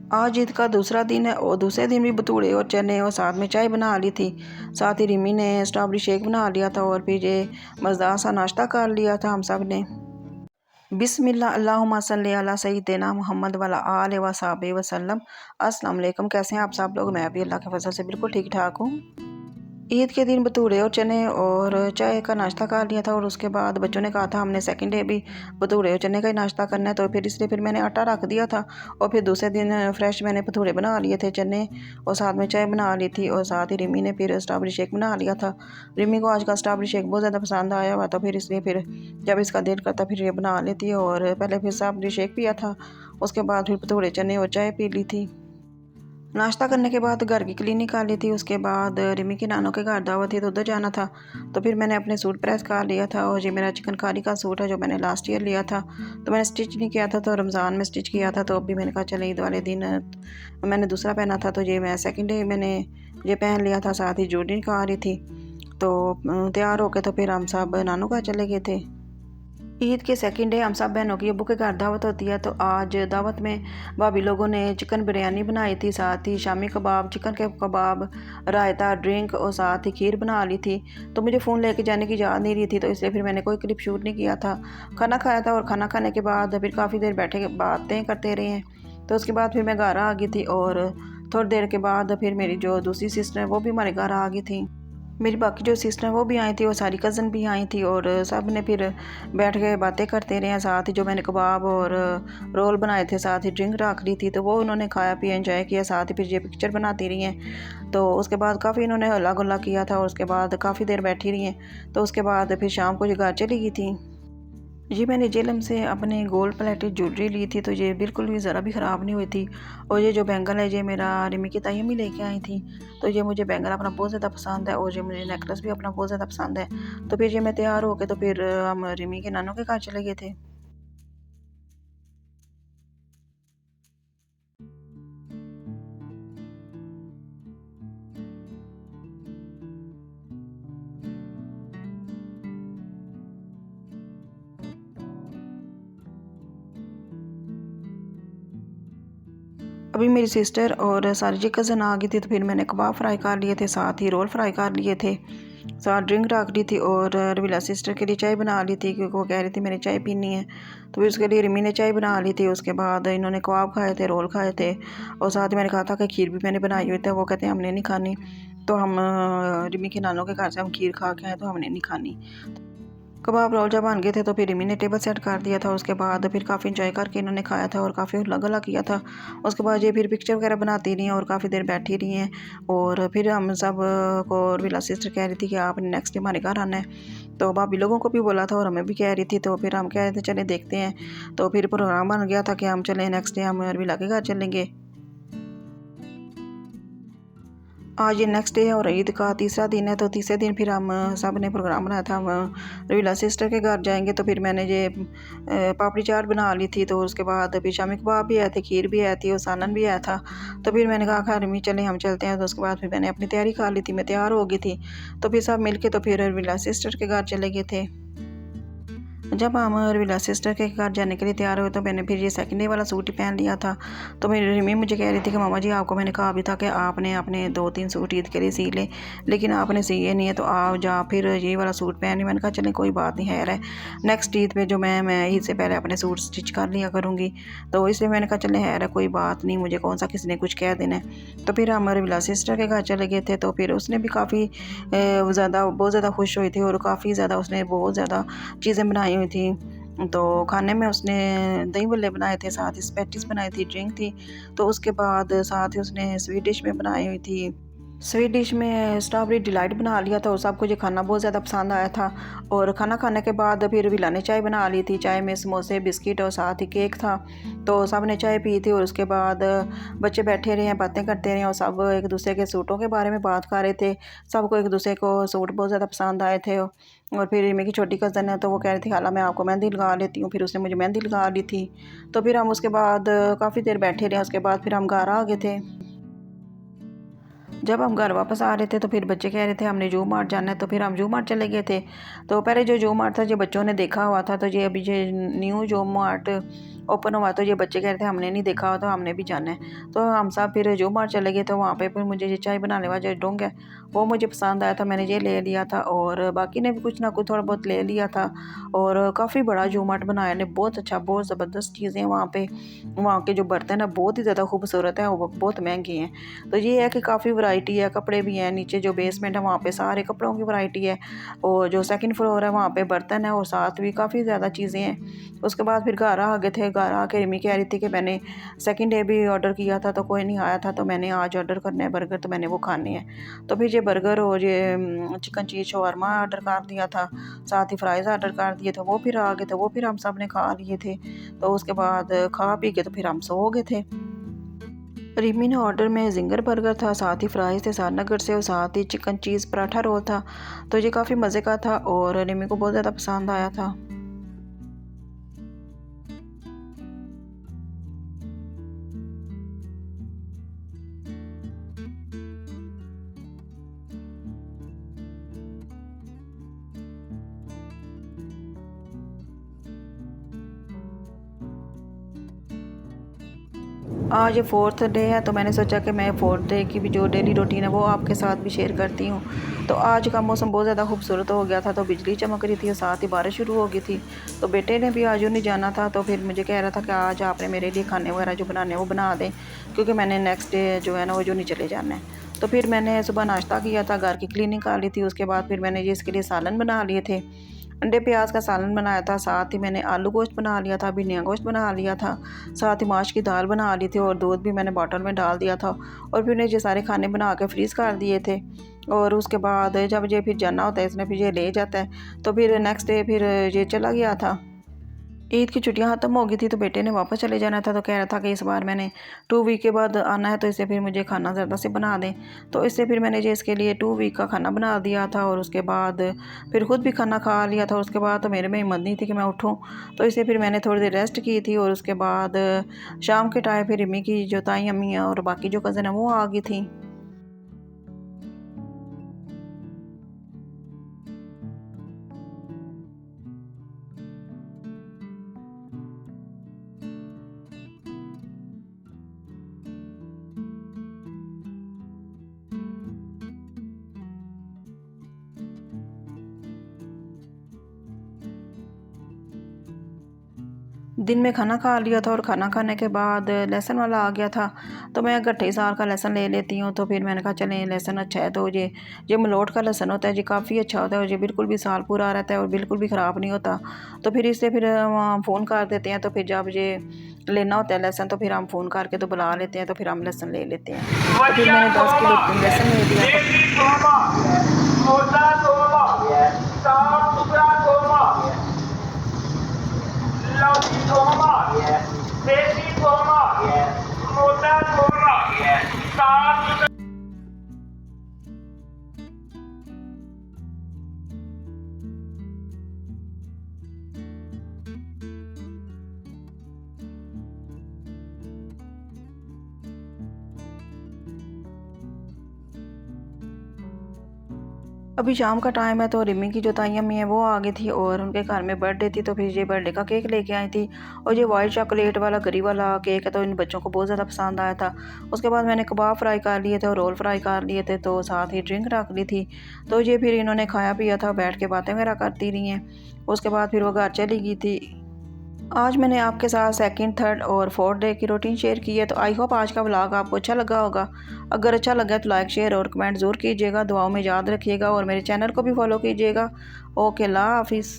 आज ईद का दूसरा दिन है और दूसरे दिन भी भटूरे और चने और साथ में चाय बना ली थी। साथ ही रिमी ने स्ट्रॉबेरी शेक बना लिया था और फिर ये मज़ेदार सा नाश्ता कर लिया था हम सब ने। बिस्मिल्लाह अल्लाहुम्मा सल्ली अला सय्यिदिना मोहम्मद वाला आले व सहाबे वसल्लम। अस्सलाम वालेकुम, कैसे हैं आप सब लोग? मैं भी अल्लाह के फजल से बिल्कुल ठीक ठाक हूँ। ईद के दिन भटूरे और चने और चाय का नाश्ता कर लिया था और उसके बाद बच्चों ने कहा था हमने सेकंड डे भी भटूरे और चने का ही नाश्ता करना है, तो फिर इसलिए फिर मैंने आटा रख दिया था और फिर दूसरे दिन फ्रेश मैंने भटूरे बना लिए थे, चने और साथ में चाय बना ली थी और साथ ही रिमी ने फिर स्ट्रॉबेरी शेक बना लिया था। रिमी को आज का स्ट्रॉबेरी शेक बहुत ज़्यादा पसंद आया हुआ, तो फिर इसलिए फिर जब इसका दिल करता फिर ये बना लेती है और पहले फिर स्ट्रॉबेरी शेक पिया था, उसके बाद फिर भटूरे चने और चाय पी ली थी। नाश्ता करने के बाद घर की क्लीनिंग कर ली थी। उसके बाद रिमी की नानों के घर दावत थी तो उधर जाना था, तो फिर मैंने अपने सूट प्रेस कर लिया था और ये मेरा चिकनकारी का सूट है जो मैंने लास्ट ईयर लिया था, तो मैंने स्टिच नहीं किया था, तो रमज़ान में स्टिच किया था, तो अभी मैंने कहा चले ईद वाले दिन मैंने दूसरा पहना था, तो ये मैं सेकेंड डे मैंने ये पहन लिया था। साथ ही जूडी का आ रही थी, तो तैयार होके तो फिर हम सब नानों का चले गए थे। ईद के सेकंड डे हम सब बहनों की अब्बू के घर दावत होती है, तो आज दावत में भाभी लोगों ने चिकन बिरयानी बनाई थी, साथ ही शामी कबाब, चिकन के कबाब, रायता, ड्रिंक और साथ ही खीर बना ली थी। तो मुझे फ़ोन लेके जाने की याद नहीं रही थी, तो इसलिए फिर मैंने कोई क्लिप शूट नहीं किया था। खाना खाया था और खाना खाने के बाद फिर काफ़ी देर बैठे बातें करते रहे हैं, तो उसके बाद फिर मैं घर आ गई थी और थोड़ी देर के बाद फिर मेरी जो दूसरी सिस्टर है वो भी हमारे घर आ गई थी। मेरी बाकी जो सिस्टर हैं वो भी आई थी और सारी कज़न भी आई थी और सब ने फिर बैठ के बातें करते रहे हैं। साथ ही जो मैंने कबाब और रोल बनाए थे, साथ ही ड्रिंक रख ली थी, तो वो उन्होंने खाया पिया एंजॉय किया। साथ ही फिर ये पिक्चर बनाती रही हैं, तो उसके बाद काफ़ी इन्होंने हल्ला गुल्ला किया था और उसके बाद काफ़ी देर बैठी रही हैं, तो उसके बाद फिर शाम को ये घर चली गई थी। ये मैंने जेलम से अपने गोल्ड प्लेटेड ज्वेलरी ली थी, तो ये बिल्कुल भी ज़रा भी ख़राब नहीं हुई थी। और ये जो बैंगल है ये मेरा रिमी की ताई अम्मी लेके आई थी, तो ये मुझे बैंगल अपना बहुत ज़्यादा पसंद है और ये मुझे नेकलेस भी अपना बहुत ज़्यादा पसंद है। तो फिर ये मैं तैयार हो के तो फिर हम रिमी के नानों के घर चले गए थे। अभी मेरी सिस्टर और सारी जी कज़न आ गई थी, तो फिर मैंने कबाब फ्राई कर लिए थे, साथ ही रोल फ्राई कर लिए थे, साथ ड्रिंक रख ली थी और रवीला सिस्टर के लिए चाय बना ली थी क्योंकि वो कह रही थी मैंने चाय पीनी है, तो फिर उसके लिए रिमी ने चाय बना ली थी। उसके बाद इन्होंने कबाब खाए थे, रोल खाए थे और साथ ही मैंने कहा था कि खीर भी मैंने बनाई हुई थी, वो कहते हैं हमने नहीं खानी, तो हम रिमी के नानों के घर से हम खीर खा के आए तो हमने नहीं खानी। कबाब रोल जब बन गए थे तो फिर रिमी ने टेबल सेट कर दिया था। उसके बाद फिर काफ़ी इंजॉय करके इन्होंने खाया था और काफ़ी हल्ला गला किया था। उसके बाद ये फिर पिक्चर वगैरह बनाती रही हैं और काफ़ी देर बैठी रही हैं और फिर हम सब को विला सिस्टर कह रही थी कि आपने नेक्स्ट डे हमारे घर आना है, तो भाभी लोगों को भी बोला था और हमें भी कह रही थी, तो फिर हम कह रहे थे चले देखते हैं। तो फिर प्रोग्राम बन गया था कि हम चले नेक्स्ट डे हम विला के घर चलेंगे। आज ये नेक्स्ट डे है और ईद का तीसरा दिन है, तो तीसरे दिन फिर हम सब ने प्रोग्राम बनाया था हम रवीला सिस्टर के घर जाएंगे, तो फिर मैंने ये पापड़ी चाट बना ली थी, तो उसके बाद फिर शामी कबाब भी आए थे, खीर भी आई थी और सालन भी आया था, तो फिर मैंने कहा खैर रमी चले हम चलते हैं। तो उसके बाद फिर मैंने अपनी तैयारी कर ली थी, मैं तैयार हो गई थी, तो फिर सब मिल के तो फिर रवीला सिस्टर के घर चले गए थे। जब हम रवीला सिस्टर के घर जाने के लिए तैयार हुए तो मैंने फिर ये सेकंड डे वाला सूट ही पहन लिया था। तो मेरी रिमी मुझे कह रही थी कि मामा जी आपको मैंने कहा भी था कि आपने अपने 2-3 सूट ईद के लिए सी ले, लेकिन आपने सिए नहीं है, तो आप जा फिर ये वाला सूट पहन। मैंने कहा चलें कोई बात नहीं है, नेक्स्ट ईद पे जो मैं ईद से पहले अपने सूट स्टिच कर लिया करूँगी, तो इसलिए मैंने कहा चलें है कोई बात नहीं, मुझे कौन सा किसी ने कुछ कह देना है। तो फिर हम रवीला सिस्टर के घर चले गए थे, तो फिर उसने भी काफ़ी बहुत ज़्यादा खुश हुई थी और काफ़ी ज़्यादा उसने बहुत ज़्यादा चीज़ें बनाई हुई थी। तो खाने में उसने दही भल्ले बनाए थे, साथ ही स्पेटिस बनाई थी, ड्रिंक थी, तो उसके बाद साथ ही उसने स्वीट डिश में बनाई हुई थी। स्वीट डिश में स्ट्रॉबेरी डिलाइट बना लिया था और सबको ये खाना बहुत ज़्यादा पसंद आया था। और खाना खाने के बाद फिर विला ने चाय बना ली थी, चाय में समोसे, बिस्किट और साथ ही केक था, तो सब ने चाय पी थी। और उसके बाद बच्चे बैठे रहे हैं, बातें करते रहे और सब एक दूसरे के सूटों के बारे में बात कर रहे थे। सबको एक दूसरे को सूट बहुत ज़्यादा पसंद आए थे। और फिर मेरी छोटी कज़न है तो वो कह रही थी खाला मैं आपको मेहंदी लगा लेती हूँ, फिर उसने मुझे मेहंदी लगा ली थी। तो फिर हम उसके बाद काफ़ी देर बैठे रहे, उसके बाद फिर हम घर आ गए थे। जब हम घर वापस आ रहे थे तो फिर बच्चे कह रहे थे हमने जू मार्ट जाना है, तो फिर हम जू मार्ट चले गए थे। तो पहले जो जू मार्ट था जो बच्चों ने देखा हुआ था, तो ये अभी ये न्यू जू मार्ट ओपन हुआ तो ये बच्चे कह रहे थे हमने नहीं देखा तो हमने भी जाना है। तो हम सब फिर जो मार्ट चले गए, तो वहाँ पे फिर मुझे ये चाय बनाने वाला जो डोंग है वो मुझे पसंद आया था, मैंने ये ले लिया था और बाकी ने भी कुछ ना कुछ थोड़ा बहुत ले लिया था। और काफ़ी बड़ा जो मार्ट बनाया ने, बहुत अच्छा, बहुत ज़बरदस्त चीज़ें हैं वहाँ पे। वहाँ के जो बर्तन है बहुत ही ज़्यादा खूबसूरत है, वो बहुत महंगे हैं। तो ये है कि काफ़ी वैरायटी है, कपड़े भी हैं, नीचे जो बेसमेंट है वहाँ पे सारे कपड़ों की वैरायटी है, और जो सेकंड फ्लोर है वहाँ पे बर्तन है और साथ भी काफ़ी ज़्यादा चीज़ें हैं। उसके बाद फिर घर आ गए थे। घर आके रिमी कह रही थी कि मैंने सेकंड डे भी ऑर्डर किया था तो कोई नहीं आया था, तो मैंने आज ऑर्डर करना है बर्गर, तो मैंने वो खाने हैं। तो फिर ये बर्गर और ये चिकन चीज़ शवारमा ऑर्डर कर दिया था, साथ ही फ्राइज़ ऑर्डर कर दिए थे, वो फिर आ गए थे, वो फिर हम सब ने खा लिए थे। तो उसके बाद खा पी के तो फिर हम सो गए थे। रिमी ने ऑर्डर में जिंगर बर्गर था, साथ ही फ्राइज़ थे सारनगर से, और साथ ही चिकन चीज़ पराठा रोल था। तो ये काफ़ी मज़े का था और रिमी को बहुत ज़्यादा पसंद आया था। आज 4th डे है, तो मैंने सोचा कि मैं 4th डे की भी जो डेली रूटीन है वो आपके साथ भी शेयर करती हूँ। तो आज का मौसम बहुत ज़्यादा खूबसूरत हो गया था, तो बिजली चमक रही थी और साथ ही बारिश शुरू हो गई थी। तो बेटे ने भी आज नहीं जाना था, तो फिर मुझे कह रहा था कि आज आपने मेरे लिए खाने वगैरह जो बनाने हैं वो बना दें, क्योंकि मैंने नेक्स्ट डे जो है ना वो जो नहीं चले जाना है। तो फिर मैंने सुबह नाश्ता किया था, घर की क्लीनिंग कर ली थी, उसके बाद फिर मैंने ये इसके लिए सालन बना लिए थे। अंडे प्याज का सालन बनाया था, साथ ही मैंने आलू गोश्त बना लिया था, भिंडियाँ गोश्त बना लिया था, साथ ही माश की दाल बना ली थी और दूध भी मैंने बॉटल में डाल दिया था। और फिर ये सारे खाने बना के फ्रीज़ कर दिए थे। और उसके बाद जब ये फिर जाना होता है इसने, फिर ये ले जाता है, तो फिर नेक्स्ट डे फिर ये चला गया था। ईद की छुट्टियां ख़त्म हो गई थी, तो बेटे ने वापस चले जाना था, तो कह रहा था कि इस बार मैंने 2 वीक के बाद आना है, तो इससे फिर मुझे खाना ज़्यादा से बना दें। तो इससे फिर मैंने जो इसके लिए 2 वीक का खाना बना दिया था और उसके बाद फिर ख़ुद भी खाना खा लिया था। उसके बाद तो मेरे में हिम्मत नहीं थी कि मैं उठूँ, तो इससे फिर मैंने थोड़ी देर रेस्ट की थी। और उसके बाद शाम के टाइम फिर रिमी की जो ताई अम्मी है और बाकी जो कज़न है वो आ गई थी। दिन में खाना खा लिया था और खाना खाने के बाद लहसुन वाला आ गया था, तो मैं गट्ठे सार का लहसुन ले लेती हूँ। तो फिर मैंने कहा चलें लहसुन अच्छा है, तो ये मलोट का लहसुन होता है, ये काफ़ी अच्छा होता है और ये बिल्कुल भी साल पूरा रहता है और बिल्कुल भी ख़राब नहीं होता। तो फिर इससे फिर वहाँ फ़ोन कर देते हैं, तो फिर जब ये लेना होता है लहसुन, तो फिर हम फ़ोन करके तो बुला लेते हैं, तो फिर हम लहसुन ले लेते हैं। तो फिर मैंने 10 किलो लहसुन ले लिया था। लौकी थोम आ गया, देसी थोम आ गया, मोटा थोम आ गया, साफ अभी शाम का टाइम है, तो रिमी की जो ताई अम्मी है वो आ गई थी और उनके घर में बर्थडे थी, तो फिर ये बर्थडे का केक लेके आई थी। और ये वाइट चॉकलेट वाला गरी वाला केक है, तो इन बच्चों को बहुत ज़्यादा पसंद आया था। उसके बाद मैंने कबाब फ्राई कर लिए थे और रोल फ्राई कर लिए थे, तो साथ ही ड्रिंक रख ली थी। तो ये फिर इन्होंने खाया पिया था, बैठ के बातें वगैरह करती रही हैं। उसके बाद फिर वो घर चली गई थी। आज मैंने आपके साथ सेकंड, थर्ड और फोर्थ डे की रूटीन शेयर की है। तो आई होप आज का व्लॉग आपको अच्छा लगा होगा। अगर अच्छा लगा तो लाइक, शेयर और कमेंट ज़रूर कीजिएगा। दुआओं में याद रखिएगा और मेरे चैनल को भी फॉलो कीजिएगा। ओके, अल्लाह हाफिज़।